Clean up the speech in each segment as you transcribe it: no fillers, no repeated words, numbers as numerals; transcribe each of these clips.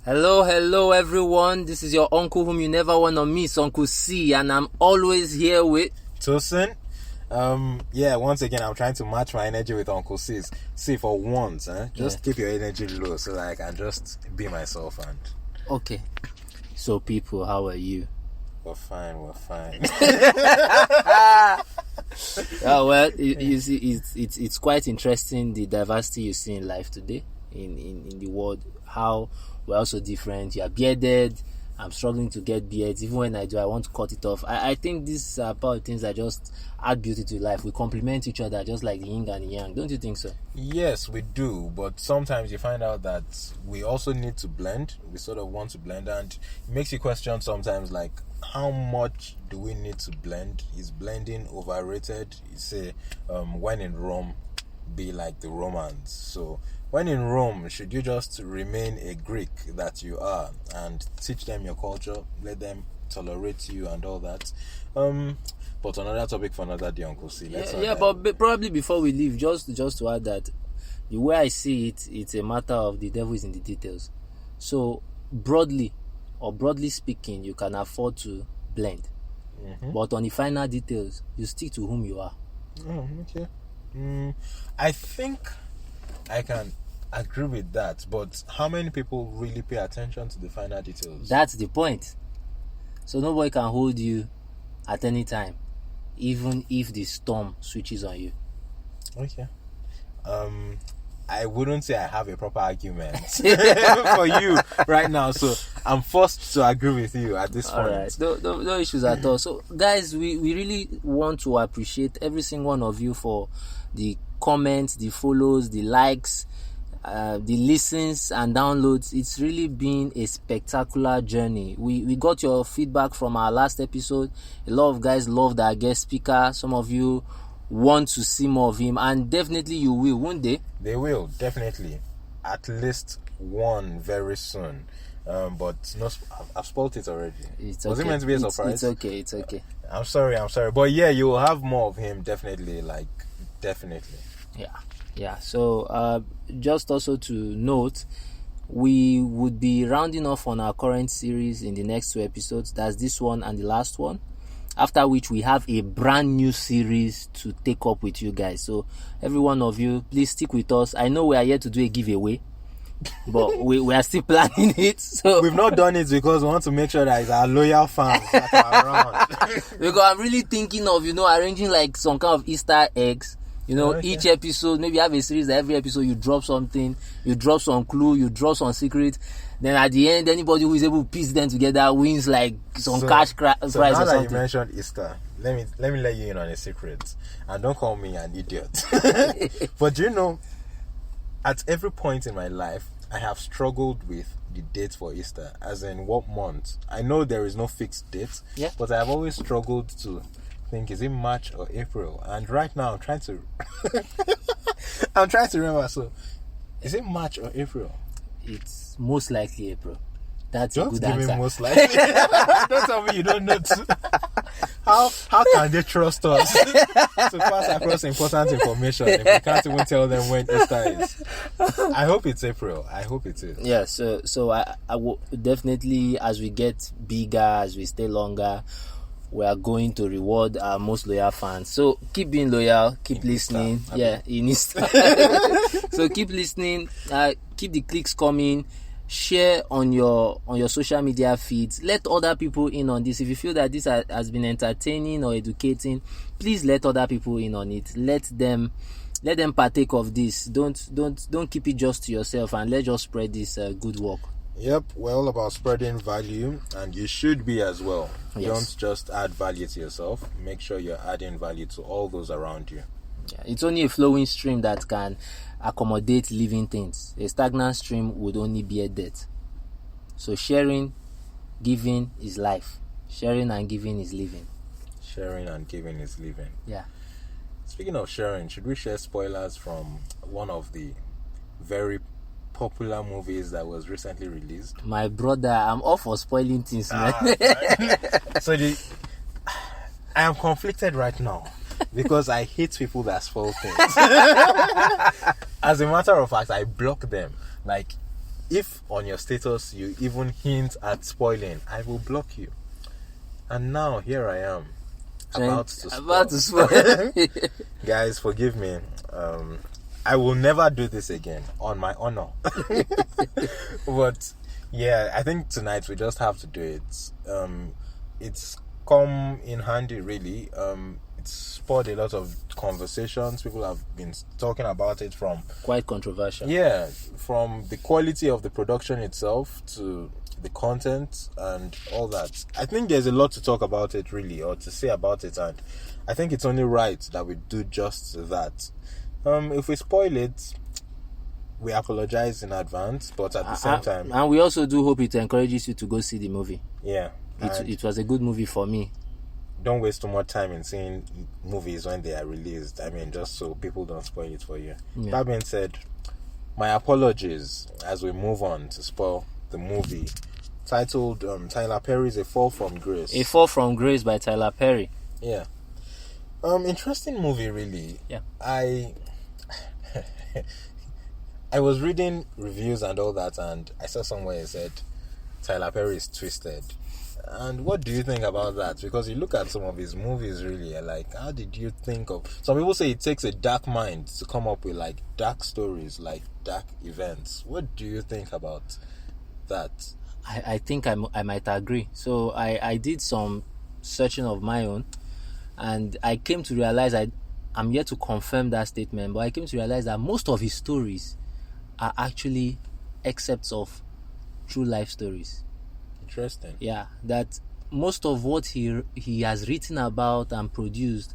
Hello everyone. This is your uncle whom you never want to miss, Uncle C, and I'm always here with Tosin. Once again, I'm trying to match my energy with Uncle C's. See, for once, just keep your energy low so that I can just be myself. And okay. So people, how are you? We're fine. You see, it's quite interesting, the diversity you see in life today, in the world. How we're also different. You are bearded. I'm struggling to get beards. Even when I do, I want to cut it off. I think these are part of things that just add beauty to life. We complement each other just like the yin and the yang. Don't you think so? Yes, we do. But sometimes you find out that we also need to blend. We sort of want to blend, and it makes you question sometimes, like, how much do we need to blend? Is blending overrated? You say, when in Rome, be like the Romans. So when in Rome, should you just remain a Greek that you are and teach them your culture, let them tolerate you and all that? But another topic for another day, Uncle C. But probably before we leave, just to add that the way I see it, it's a matter of the devil is in the details. So broadly speaking, you can afford to blend. But on the final details, you stick to whom you are. Oh, okay. I think I can agree with that, but how many people really pay attention to the final details? That's the point. So nobody can hold you at any time, even if the storm switches on you. Okay. I wouldn't say I have a proper argument for you right now, so I'm forced to agree with you at this point. All right, no issues at all. So, guys, we really want to appreciate every single one of you for the comments, the follows, the likes, the listens and downloads. It's really been a spectacular journey. We got your feedback from our last episode. A lot of guys loved our guest speaker. Some of you want to see more of him, and definitely you will, won't they? They will, definitely. At least one very soon. But no, I've spoiled it already. It's okay. Was it meant to be a surprise? It's okay. I'm sorry. But yeah, you will have more of him, definitely. Definitely. Yeah. So, just also to note, we would be rounding off on our current series in the next 2 episodes. That's this one and the last one. After which we have a brand new series to take up with you guys. So every one of you, please stick with us. I know we are here to do a giveaway, but we are still planning it. So we've not done it because we want to make sure that it's our loyal fans that are around. Because I'm really thinking of, arranging like some kind of Easter eggs. Each episode, maybe have a series that every episode you drop something, you drop some clue, you drop some secret. Then at the end, anybody who is able to piece them together wins like some cash prize or something. Now that you mentioned Easter, let me let you in on a secret. And don't call me an idiot. But do you know, at every point in my life, I have struggled with the date for Easter, as in what month. I know there is no fixed date, but I have always struggled to think, is it March or April? And right now I'm trying to remember. So is it March or April? It's most likely April. That's don't a good give answer. Me most likely. Don't tell me you don't know too. How can they trust us to pass across important information if we can't even tell them when Easter is? I hope it's April. I hope it is. Yeah, so I will definitely, as we get bigger, as we stay longer, we are going to reward our most loyal fans. So keep being loyal, keep listening. In Easter. So keep listening, keep the clicks coming, share on your social media feeds. Let other people in on this. If you feel that this has been entertaining or educating, please let other people in on it. Let them partake of this. Don't keep it just to yourself, and let's just spread this good work. Yep, we're all about spreading value, and you should be as well. Yes. Don't just add value to yourself. Make sure you're adding value to all those around you. Yeah, it's only a flowing stream that can accommodate living things. A stagnant stream would only be a death. So sharing, giving is life. Sharing and giving is living. Sharing and giving is living. Yeah. Speaking of sharing, should we share spoilers from one of the very popular movies that was recently released? My brother, I'm all for spoiling things, man. So I am conflicted right now because I hate people that spoil things. As a matter of fact, I block them. Like, if on your status you even hint at spoiling, I will block you. And now here I am, about to spoil. Guys, forgive me. I will never do this again, on my honor. But yeah, I think tonight we just have to do it. It's come in handy, really. It's spurred a lot of conversations. People have been talking about it from... Quite controversial. Yeah, from the quality of the production itself to the content and all that. I think there's a lot to talk about it, really, or to say about it, and I think it's only right that we do just that. If we spoil it, we apologize in advance, but at the same time... And we also do hope it encourages you to go see the movie. Yeah. It was a good movie for me. Don't waste too much time in seeing movies when they are released. I mean, just so people don't spoil it for you. Yeah. That being said, my apologies as we move on to spoil the movie titled Tyler Perry's A Fall from Grace. A Fall from Grace by Tyler Perry. Yeah. Interesting movie, really. Yeah. I was reading reviews and all that, and I saw somewhere it said Tyler Perry is twisted. And what do you think about that? Because you look at some of his movies, really, like, how did you think of... Some people say it takes a dark mind to come up with, like, dark stories, like, dark events. What do you think about that? I think I might agree. So I did some searching of my own, and I came to realize I'm yet to confirm that statement, but I came to realize that most of his stories are actually excerpts of true life stories. Interesting. Yeah, that most of what he has written about and produced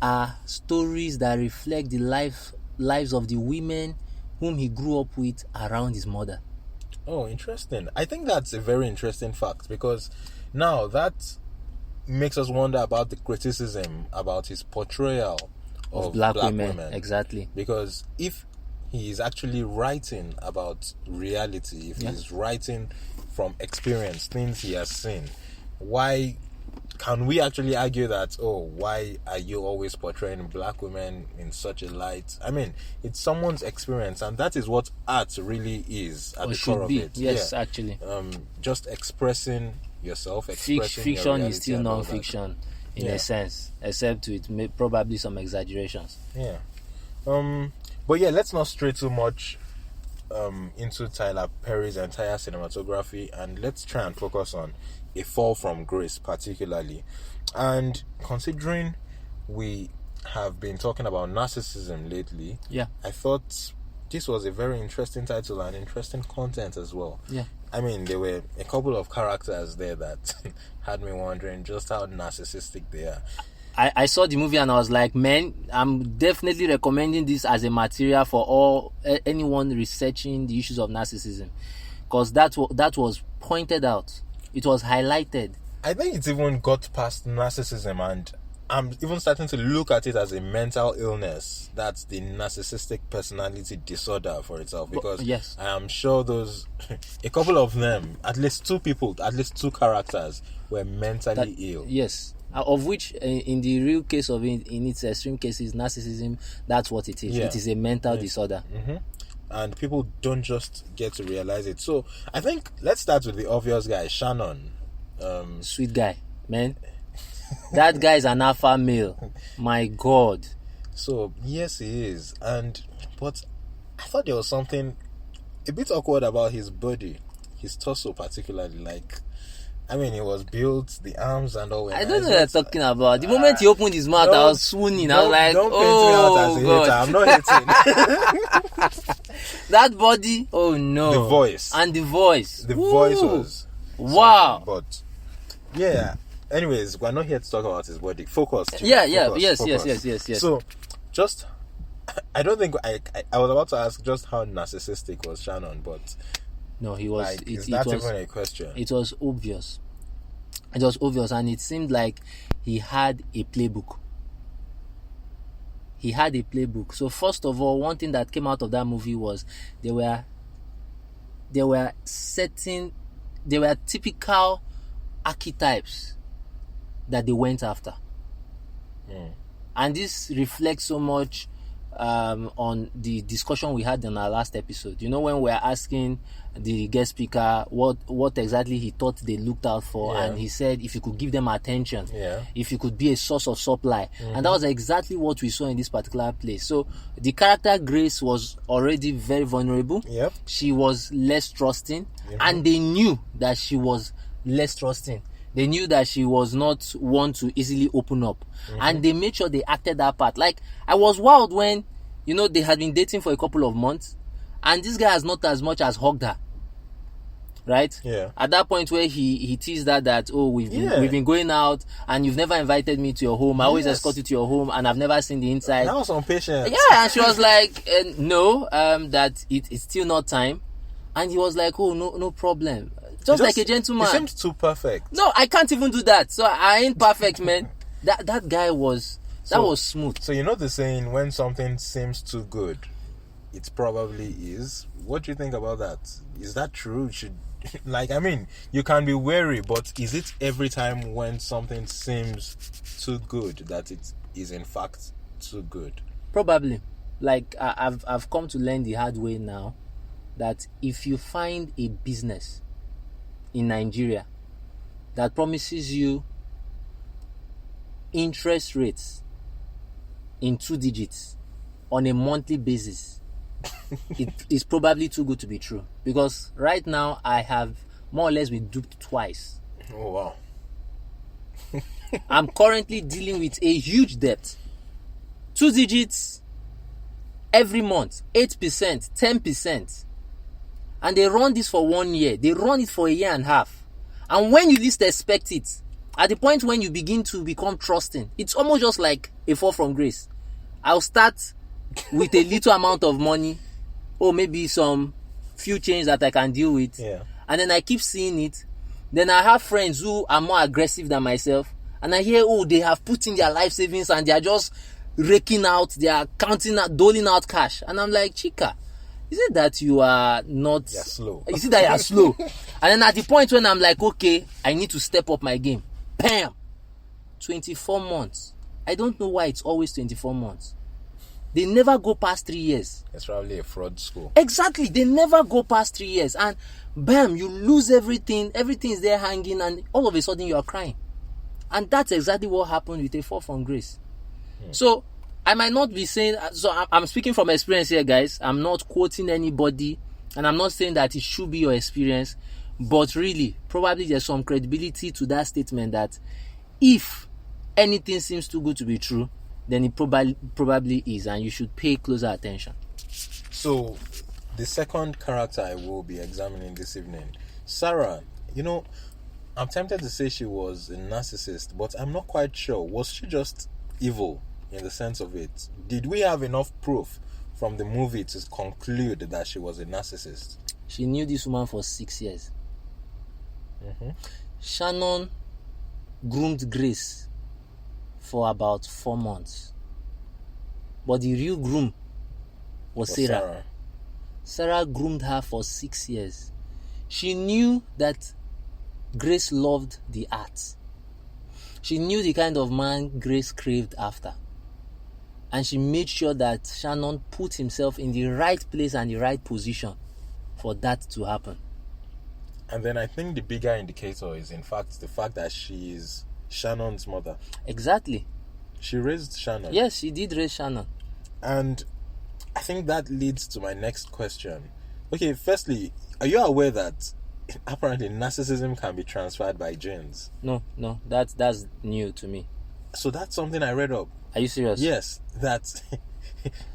are stories that reflect the lives of the women whom he grew up with around his mother. Oh, interesting. I think that's a very interesting fact, because now that makes us wonder about the criticism about his portrayal of black women. Exactly. Because if he is actually writing about reality, if he's writing from experience, things he has seen, why can we actually argue that, why are you always portraying black women in such a light? I mean, it's someone's experience, and that is what art really is at the core of it. Yes, actually. Just expressing yourself, expressing fiction your is still non-fiction in a sense, except with probably some exaggerations. Yeah. But yeah, let's not stray too much into Tyler Perry's entire cinematography, and let's try and focus on A Fall from Grace particularly. And considering we have been talking about narcissism lately, I thought this was a very interesting title and interesting content as well. Yeah. I mean, there were a couple of characters there that had me wondering just how narcissistic they are. I saw the movie and I was like, man, I'm definitely recommending this as a material for anyone researching the issues of narcissism, because that was pointed out. It was highlighted. I think it's even got past narcissism, and I'm even starting to look at it as a mental illness. That's the narcissistic personality disorder for itself, because yes, I am sure a couple of them, at least two characters were mentally ill. Yes. Of which, in the real case of it, in its extreme cases, narcissism, that's what it is. Yeah. It is a mental disorder. Mm-hmm. And people don't just get to realize it. So, I think, let's start with the obvious guy, Shannon. Sweet guy, man. That guy is an alpha male. My God. So, yes, he is. But I thought there was something a bit awkward about his body. His torso particularly, like... I mean, he was built, the arms and all. I don't know what you're talking about. The moment he opened his mouth, I was swooning. I was like, don't paint me out as a hater. I'm not hating. That body, oh no. The voice. And the voice. The voice was... Wow. But, yeah. Anyways, we're not here to talk about his body. Focus. Yes. So, just... I don't think... I was about to ask just how narcissistic was Shannon, but... No, he was... Like, is that even a question? It was obvious. It was obvious, and it seemed like he had a playbook. So first of all, one thing that came out of that movie was there were typical archetypes that they went after. And this reflects so much on the discussion we had in our last episode. When we were asking the guest speaker what exactly he thought they looked out for, and he said if you could give them attention, if you could be a source of supply, and that was exactly what we saw in this particular place. So the character Grace was already very vulnerable. She was less trusting, and they knew that she was less trusting. They knew that she was not one to easily open up. And they made sure they acted that part. Like, I was wild when, they had been dating for a couple of months, and this guy has not as much as hugged her. Right? Yeah. At that point where he teased her that, we've been going out, and you've never invited me to your home. I always escort you to your home, and I've never seen the inside. That was on patience. Yeah, and she was like, no, that it's still not time. And he was like, no problem. Just like a gentleman. He seemed too perfect. No, I can't even do that. So I ain't perfect, man. That guy was smooth. So the saying, when something seems too good, it probably is. What do you think about that? Is that true? You can be wary, but is it every time when something seems too good that it is in fact too good? Probably. Like I've come to learn the hard way now that if you find a business in Nigeria that promises you interest rates in 2 digits on a monthly basis, it is probably too good to be true. Because right now I have more or less been duped twice. Oh wow. I'm currently dealing with a huge debt. 2 digits every month, 8%, 10%. And they run this for 1 year. They run it for a year and a half. And when you least expect it, at the point when you begin to become trusting, it's almost just like a fall from grace. I'll start with a little amount of money, or maybe some few change that I can deal with. Yeah. And then I keep seeing it. Then I have friends who are more aggressive than myself. And I hear, they have put in their life savings and they are just raking out, they are counting out, doling out cash. And I'm like, Chica, is it that you are not... You're slow. Is it that you are slow? And then at the point when I'm like, okay, I need to step up my game. Bam! 24 months. I don't know why it's always 24 months. They never go past 3 years. It's probably a fraud school. Exactly. They never go past 3 years. And bam, you lose everything. Everything's there hanging, and all of a sudden you are crying. And that's exactly what happened with a fall from grace. So I might not be saying, so I'm speaking from experience here, guys. I'm not quoting anybody, and I'm not saying that it should be your experience, but really, probably there's some credibility to that statement that if anything seems too good to be true, then it probably is, and you should pay closer attention. So, the second character I will be examining this evening, Sarah, I'm tempted to say she was a narcissist, but I'm not quite sure. Was she just evil? In the sense of it, did we have enough proof from the movie to conclude that she was a narcissist? She knew this woman for 6 years. Shannon groomed Grace for about 4 months, but the real groom was Sarah. Sarah groomed her for 6 years. She knew that Grace loved the arts. She knew the kind of man Grace craved after. And she made sure that Shannon put himself in the right place and the right position for that to happen. And then I think the bigger indicator is, in fact, the fact that she is Shannon's mother. Exactly. She raised Shannon. Yes, she did raise Shannon. And I think that leads to my next question. Okay, firstly, are you aware that apparently narcissism can be transferred by genes? No, that's new to me. So that's something I read up. Are you serious? Yes, that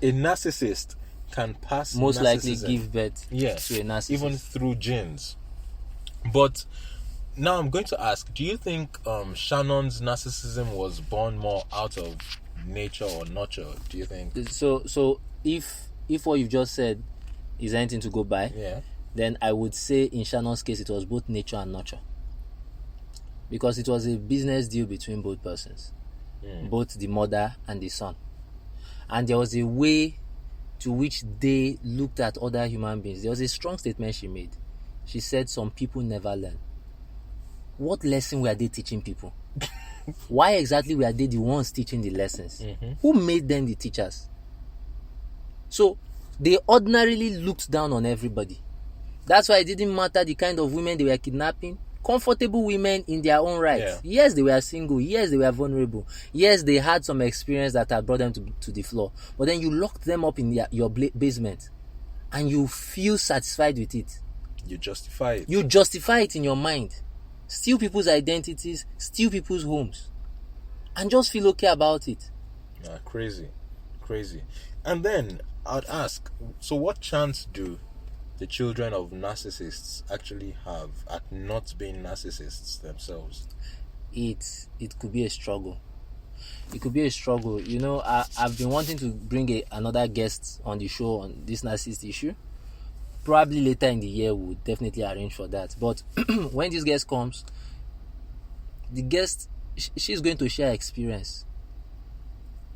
a narcissist can pass most likely narcissism. give birth to a narcissist, even through genes. But now I'm going to ask, do you think Shannon's narcissism was born more out of nature or nurture? Do you think? So if what you've just said is anything to go by, then I would say in Shannon's case it was both nature and nurture, because it was a business deal between both persons, both the mother and the son, and there was a way to which they looked at other human beings. There was a strong statement she made. She said, some people never learn. What lesson were they teaching people? Why exactly were they the ones teaching the lessons? Who made them the teachers? So they ordinarily looked down on everybody. That's why it didn't matter the kind of women they were kidnapping. Comfortable women in their own right. Yeah. Yes, they were single. Yes, they were vulnerable. Yes, they had some experience that had brought them to the floor. But then you locked them up in your basement and you feel satisfied with it. You justify it. You justify it in your mind. Steal people's identities, steal people's homes, and just feel okay about it. Yeah, crazy. And then I'd ask, so what chance do the children of narcissists actually have at not being narcissists themselves? It could be a struggle. It could be a struggle. You know, I've been wanting to bring another guest on the show on this narcissist issue. Probably later in the year we'll definitely arrange for that. But when this guest comes, the guest, she's going to share experience.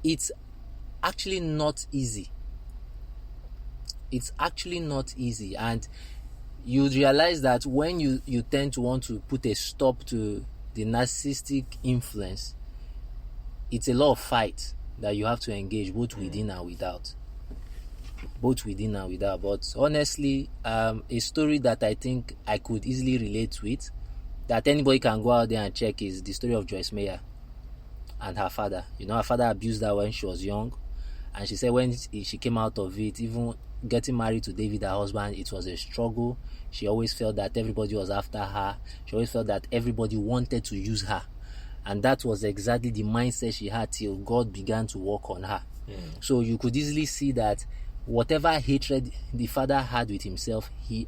It's actually not easy. It's actually not easy. And you realize that when you tend to want to put a stop to the narcissistic influence, it's a lot of fight that you have to engage both within and without. But honestly, a story that I think I could easily relate with, that anybody can go out there and check, is the story of Joyce Meyer and her father. You know, her father abused her when she was young, and she said when she came out of it, even getting married to David, her husband, it was a struggle. She always felt that everybody was after her. She always felt that everybody wanted to use her, and that was exactly the mindset she had till God began to work on her. So you could easily see that whatever hatred the father had with himself, he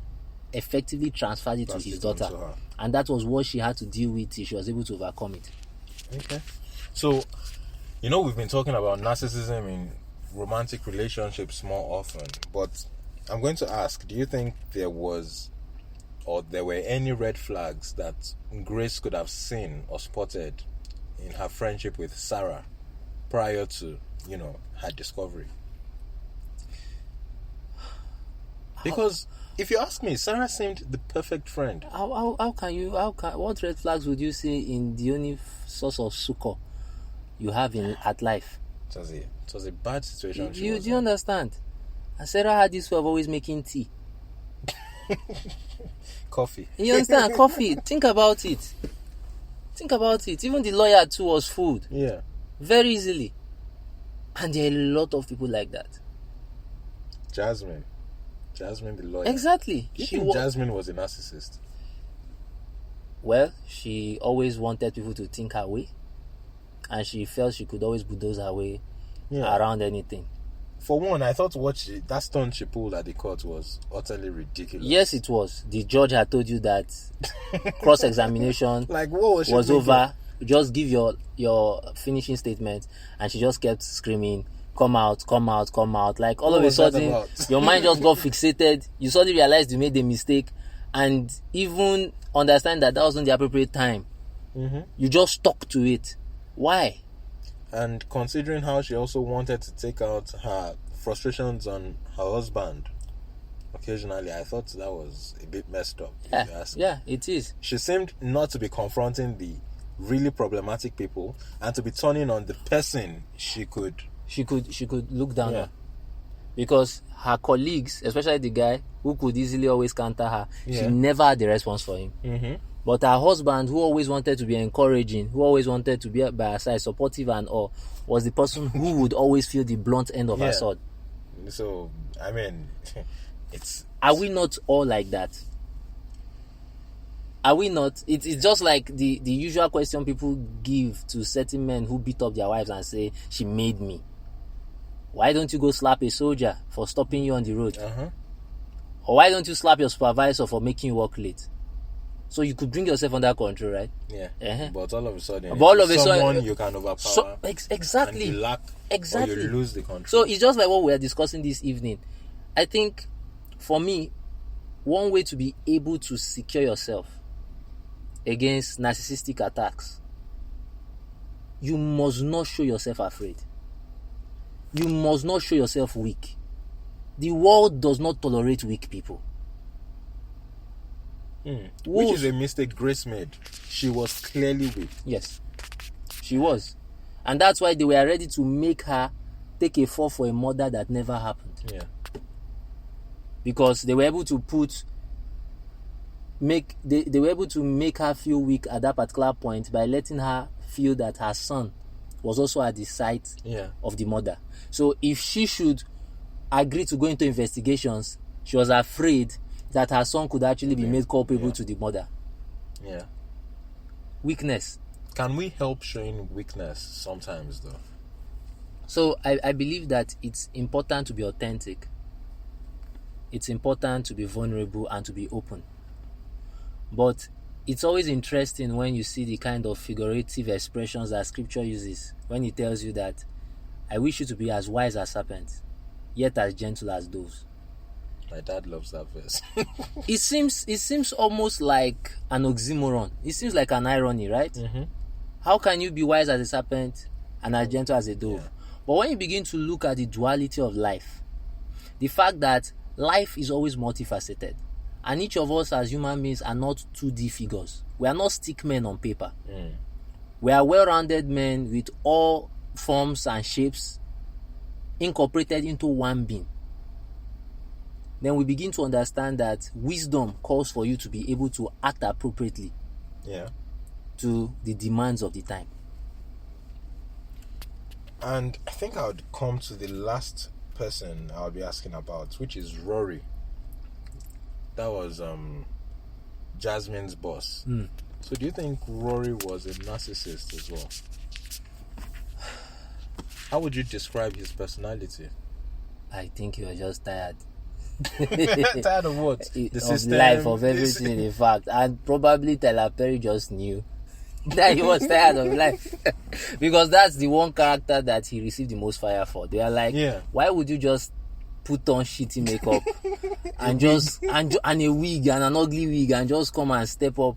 effectively transferred it to his daughter, and that was what she had to deal with till she was able to overcome it. Okay. So, you know, we've been talking about narcissism in romantic relationships more often, but I'm going to ask, do you think there were any red flags that Grace could have seen or spotted in her friendship with Sarah prior to, you know, her discovery? Because if you ask me, Sarah seemed the perfect friend. What red flags would you see in the only source of succor you have at life? It was a bad situation. Do you understand? And Sarah had this way of always making tea. Coffee. You understand? Coffee. Think about it. Even the lawyer too was fooled. Yeah. Very easily. And there are a lot of people like that. Jasmine the lawyer. Exactly. Do you think Jasmine was a narcissist? Well, she always wanted people to think her way, and she felt she could always bulldoze her way around anything. For one, I thought that stunt she pulled at the court was utterly ridiculous. Yes, it was. The judge had told you that cross-examination like, what was over. Just give your finishing statement, and she just kept screaming, come out. Like, all of a sudden, your mind just got fixated. You suddenly realized you made a mistake, and even understand that wasn't the appropriate time. You just stuck to it. Why? And considering how she also wanted to take out her frustrations on her husband occasionally, I thought that was a bit messed up. Yeah, it is. She seemed not to be confronting the really problematic people and to be turning on the person she could look down on. Because her colleagues, especially the guy who could easily always counter her, she never had the response for him. But her husband, who always wanted to be encouraging, who always wanted to be by her side, supportive and all, was the person who would always feel the blunt end of her sword. So, I mean, Are we not all like that? Are we not? It's just like the usual question people give to certain men who beat up their wives and say, she made me. Why don't you go slap a soldier for stopping you on the road? Or why don't you slap your supervisor for making you work late? So you could bring yourself under control, right? Yeah. But all of a sudden, someone you can overpower. Exactly. And you lack, or you lose the control. So it's just like what we are discussing this evening. I think, for me, one way to be able to secure yourself against narcissistic attacks, you must not show yourself afraid. You must not show yourself weak. The world does not tolerate weak people. Which is a mistake Grace made. She was clearly weak. Yes, she was. And that's why they were ready to make her take a fall for a murder that never happened. Yeah. Because they were able to they were able to make her feel weak at that particular point by letting her feel that her son was also at the site of the murder. So if she should agree to go into investigations, she was afraid that her son could actually be made culpable to the murder. Yeah. Weakness. Can we help showing weakness sometimes, though? So I believe that it's important to be authentic. It's important to be vulnerable and to be open. But it's always interesting when you see the kind of figurative expressions that scripture uses when it tells you that I wish you to be as wise as serpents, yet as gentle as doves. My dad loves that verse. It seems almost like an oxymoron. It seems like an irony, right? Mm-hmm. How can you be wise as a serpent and as gentle as a dove? Yeah. But when you begin to look at the duality of life, the fact that life is always multifaceted, and each of us as human beings are not 2D figures. We are not stick men on paper. We are well-rounded men with all forms and shapes incorporated into one being. Then we begin to understand that wisdom calls for you to be able to act appropriately to the demands of the time. And I think I would come to the last person I'll be asking about, which is Rory. That was Jasmine's boss. So do you think Rory was a narcissist as well? How would you describe his personality? I think he was just tired. Tired of what? The system, life, of everything, in fact. And probably Tyler Perry just knew that he was tired of life. Because that's the one character that he received the most fire for. They are like, why would you just put on shitty makeup and a wig and an ugly wig and just come and step up?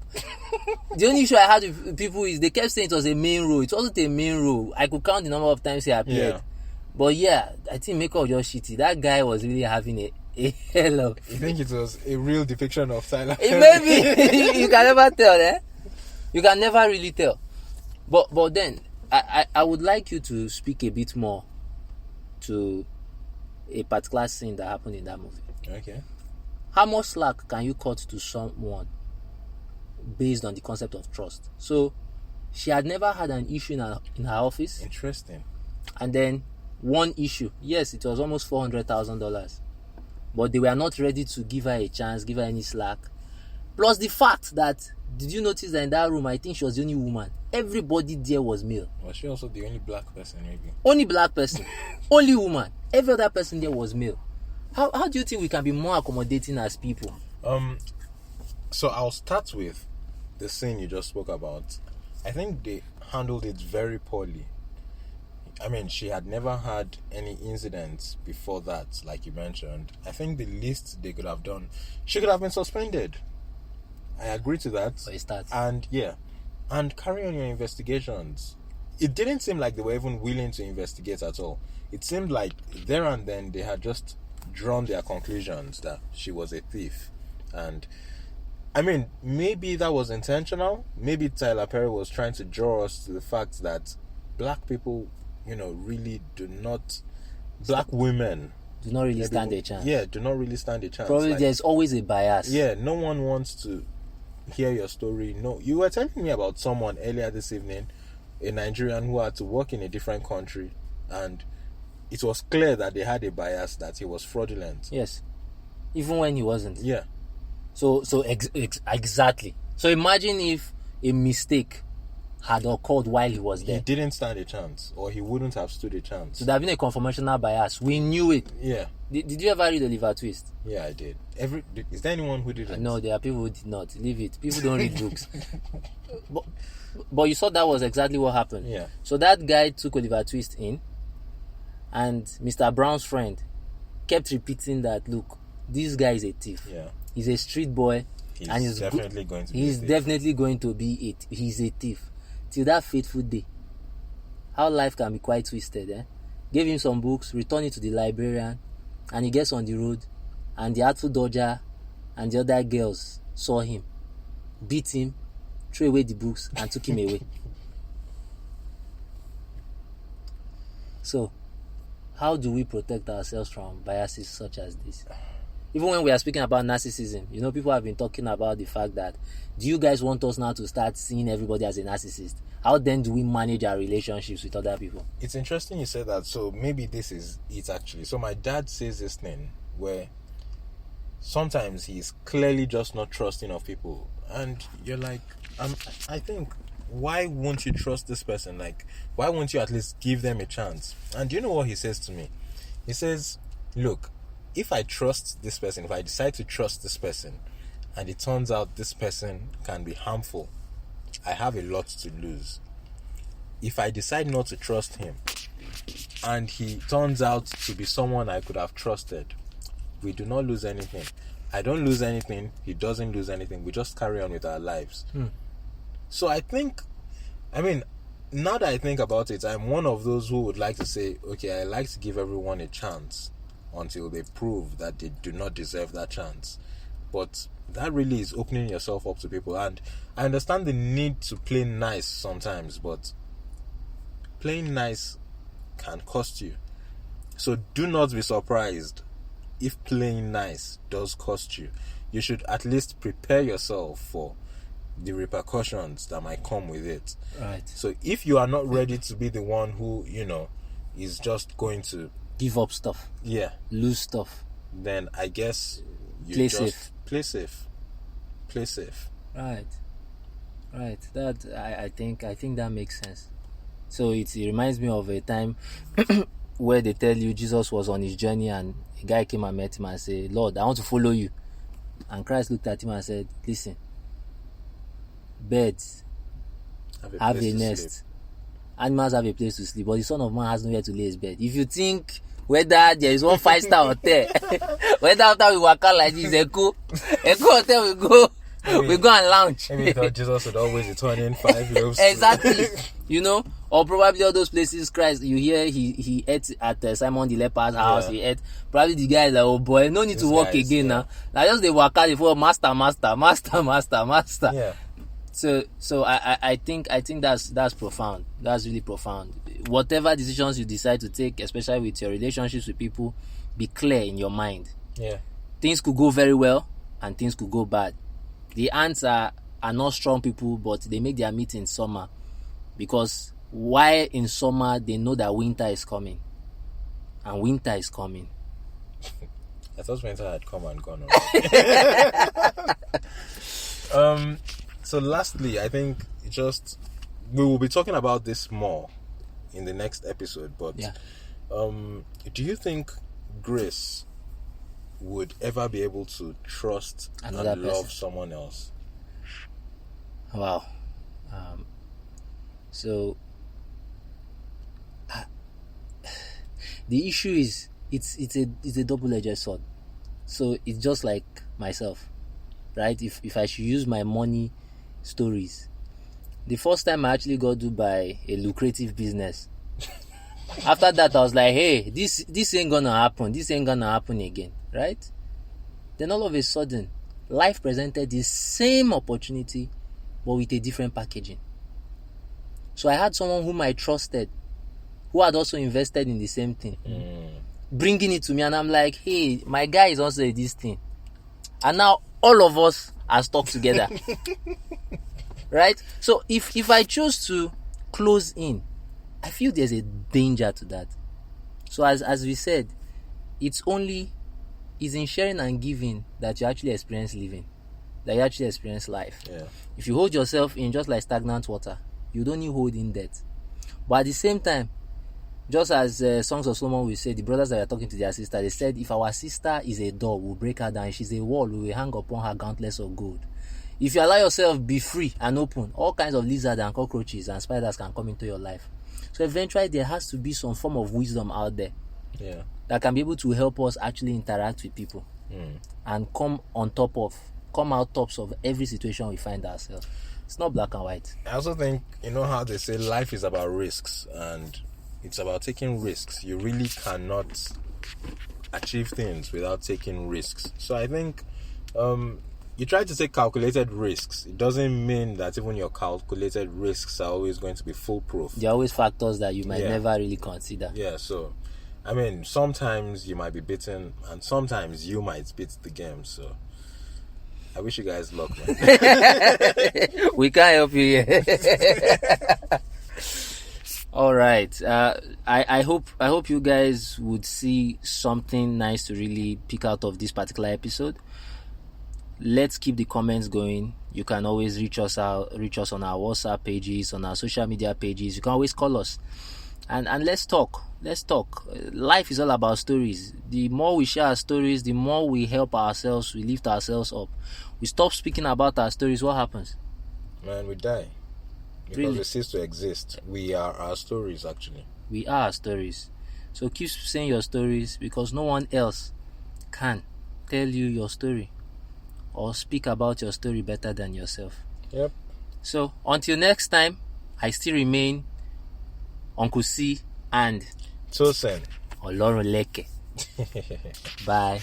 The only issue I had with people is they kept saying it was a main role. It wasn't a main role. I could count the number of times he appeared. But I think makeup was just shitty. That guy was really having a hell of... You think it was a real depiction of Tyler Perry? Maybe. You can never tell, eh? You can never really tell. But then, I would like you to speak a bit more to a particular scene that happened in that movie. Okay. How much slack can you cut to someone based on the concept of trust? So, she had never had an issue in her office. Interesting. And then, one issue. Yes, it was almost $400,000. But they were not ready to give her a chance, give her any slack. Plus the fact that, did you notice that in that room, I think she was the only woman. Everybody there was male. Was she also the only black person, maybe? Only black person. Only woman. Every other person there was male. How do you think we can be more accommodating as people? So I'll start with the scene you just spoke about. I think they handled it very poorly. I mean, she had never had any incidents before that, like you mentioned. I think the least they could have done, she could have been suspended. I agree to that. For a start. And carry on your investigations. It didn't seem like they were even willing to investigate at all. It seemed like there and then they had just drawn their conclusions that she was a thief. And I mean, maybe that was intentional. Maybe Tyler Perry was trying to draw us to the fact that black people, really do not... Black women... Do not really stand a chance. Yeah, do not really stand a chance. Probably there's always a bias. Yeah, no one wants to hear your story. No, you were telling me about someone earlier this evening, a Nigerian who had to work in a different country, and it was clear that they had a bias, that he was fraudulent. Yes. Even when he wasn't. Yeah. So exactly. So imagine if a mistake had occurred while he was there. He didn't stand a chance, or he wouldn't have stood a chance. So there had been a conformational bias. We knew it. Yeah. Did you ever read Oliver Twist? Yeah, I did. Is there anyone who didn't? No, there are people who did not. Leave it. People don't read books. But you saw that was exactly what happened. Yeah. So that guy took Oliver Twist in, and Mr. Brown's friend kept repeating that, look, this guy is a thief. Yeah. He's a street boy. He's definitely going to be He's definitely going to be it. He's a thief. Till that fateful day. How life can be quite twisted, eh? Gave him some books, returned it to the librarian, and he gets on the road, and the Artful Dodger and the other girls saw him, beat him, threw away the books, and took him away. So, how do we protect ourselves from biases such as this? Even when we are speaking about narcissism, people have been talking about the fact that, do you guys want us now to start seeing everybody as a narcissist? How then do we manage our relationships with other people? It's interesting you said that. So maybe this is it actually. So my dad says this thing where sometimes he's clearly just not trusting of people, and you're like, I think, why won't you trust this person? Like, why won't you at least give them a chance? And do you know what he says to me? He says, look, if I trust this person, if I decide to trust this person, and it turns out this person can be harmful, I have a lot to lose. If I decide not to trust him, and he turns out to be someone I could have trusted, we do not lose anything. I don't lose anything, he doesn't lose anything. We just carry on with our lives. So I think, now that I think about it, I'm one of those who would like to say, okay, I like to give everyone a chance until they prove that they do not deserve that chance. But that really is opening yourself up to people. And I understand the need to play nice sometimes, but playing nice can cost you. So do not be surprised if playing nice does cost you. You should at least prepare yourself for the repercussions that might come with it. Right. So if you are not ready to be the one who, is just going to give up stuff, lose stuff, then I guess you play safe. Play safe. Right. That I think that makes sense. So it reminds me of a time where they tell you Jesus was on his journey and a guy came and met him and said, Lord, I want to follow you. And Christ looked at him and said, listen, birds have a nest, animals have a place to sleep, but the Son of Man has nowhere to lay his bed. If you think whether there is one 5-star hotel, whether after we walk out like this, Echo hotel we go and lounge. Maybe you thought Jesus would always return in 5 loaves. Exactly. Or probably all those places Christ, you hear he ate at Simon the leper's house. He ate. Probably the guy is like, oh boy, no need to walk again now. Now just they walk out before master. Yeah. So I think that's profound. That's really profound. Whatever decisions you decide to take, especially with your relationships with people, be clear in your mind. Yeah. Things could go very well and things could go bad. The ants are not strong people, but they make their meat in summer, because while in summer they know that winter is coming, and winter is coming. I thought winter had come and gone already. So lastly, I think we will be talking about this more in the next episode, but do you think Grace would ever be able to trust another and love person. someone else? Wow. So the issue is it's a double-edged sword. So it's just like myself, right? If I should use my money stories, the first time I actually got to buy a lucrative business, after that I was like, hey, this ain't gonna happen again, right? Then all of a sudden life presented the same opportunity but with a different packaging. So I had someone whom I trusted, who had also invested in the same thing, bringing it to me, and I'm like, hey, my guy is also in this thing, and now all of us are stuck together. Right? So if I choose to close in, I feel there's a danger to that. So as we said, it's in sharing and giving that you actually experience living, that you actually experience life. Yeah. If you hold yourself in just like stagnant water, you don't need hold in debt. But at the same time, just as Songs of Solomon will say, the brothers that were talking to their sister, they said, if our sister is a door, we'll break her down. If she's a wall, we will hang upon her gauntlets of gold. If you allow yourself be free and open, all kinds of lizards and cockroaches and spiders can come into your life. So eventually there has to be some form of wisdom out there that can be able to help us actually interact with people and come out tops of every situation we find ourselves. It's not black and white. I also think, how they say life is about risks, and it's about taking risks. You really cannot achieve things without taking risks. So I think you try to take calculated risks. It doesn't mean that even your calculated risks are always going to be foolproof. There are always factors that you might never really consider. Yeah, so I mean, sometimes you might be beaten, and sometimes you might beat the game. So, I wish you guys luck, man. We can't help you here. All right. I hope you guys would see something nice to really pick out of this particular episode. Let's keep the comments going. You can always reach us on our WhatsApp pages, on our social media pages. You can always call us. And let's talk. Life is all about stories. The more we share our stories, the more we help ourselves, we lift ourselves up. We stop speaking about our stories, what happens? Man, we die. Because Really? we cease to exist. We are our stories, actually. We are our stories. So keep saying your stories, because no one else can tell you your story or speak about your story better than yourself. Yep. So until next time, I still remain Uncle C and Tosin. Olorun Leke. Bye.